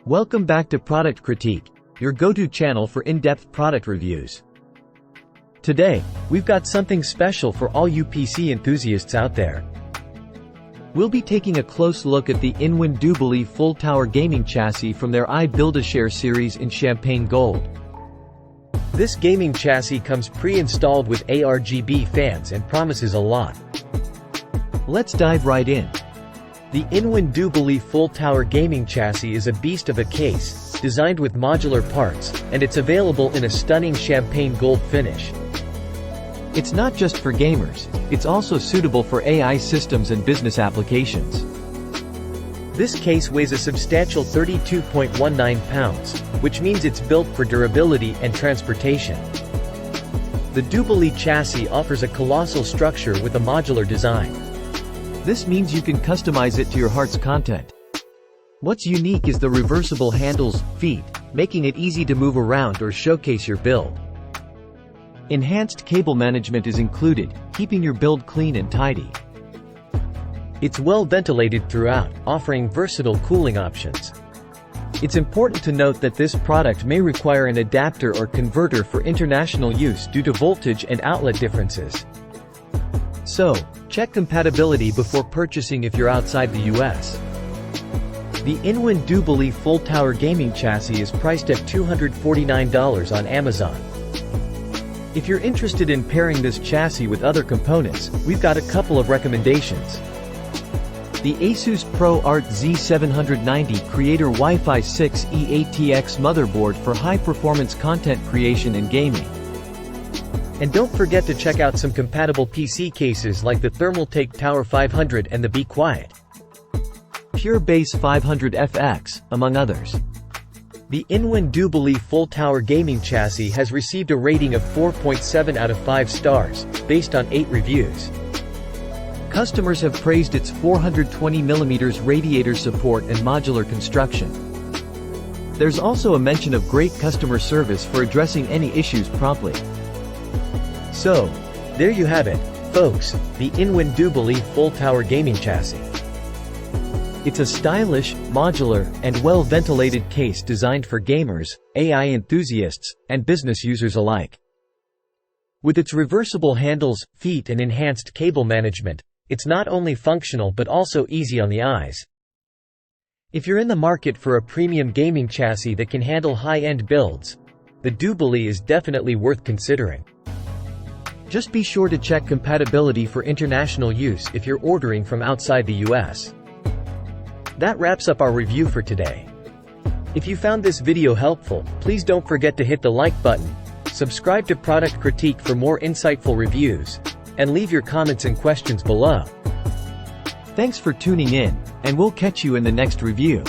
Welcome back to Product Critique, your go-to channel for in-depth product reviews. Today, we've got something special for all you PC enthusiasts out there. We'll be taking a close look at the InWin Dubili full tower gaming chassis from their iBuild-A-Share series in champagne gold. This gaming chassis comes pre-installed with ARGB fans and promises a lot. Let's dive right in. The InWin Dubili full tower gaming chassis is a beast of a case, designed with modular parts, and it's available in a stunning champagne gold finish. It's not just for gamers, it's also suitable for AI systems and business applications. This case weighs a substantial 32.19 pounds, which means it's built for durability and transportation. The Dubili chassis offers a colossal structure with a modular design. This means you can customize it to your heart's content. What's unique is the reversible handles, feet, making it easy to move around or showcase your build. Enhanced cable management is included, keeping your build clean and tidy. It's well ventilated throughout, offering versatile cooling options. It's important to note that this product may require an adapter or converter for international use due to voltage and outlet differences. So, check compatibility before purchasing if you're outside the US. The InWin Dubili full tower gaming chassis is priced at $249 on Amazon. If you're interested in pairing this chassis with other components, we've got a couple of recommendations. The Asus ProArt Z790 Creator Wi-Fi 6E ATX motherboard for high-performance content creation and gaming. And don't forget to check out some compatible PC cases like the Thermaltake Tower 500 and the Be Quiet Pure Base 500FX, among others. The InWin Dubili full tower gaming chassis has received a rating of 4.7 out of 5 stars, based on 8 reviews. Customers have praised its 420mm radiator support and modular construction. There's also a mention of great customer service for addressing any issues promptly. So, there you have it, folks, the InWin Dubili full tower gaming chassis. It's a stylish, modular, and well-ventilated case designed for gamers, AI enthusiasts, and business users alike. With its reversible handles, feet and enhanced cable management, it's not only functional but also easy on the eyes. If you're in the market for a premium gaming chassis that can handle high-end builds, the Dubili is definitely worth considering. Just be sure to check compatibility for international use if you're ordering from outside the US. That wraps up our review for today. If you found this video helpful, please don't forget to hit the like button, subscribe to Product Critique for more insightful reviews, and leave your comments and questions below. Thanks for tuning in, and we'll catch you in the next review.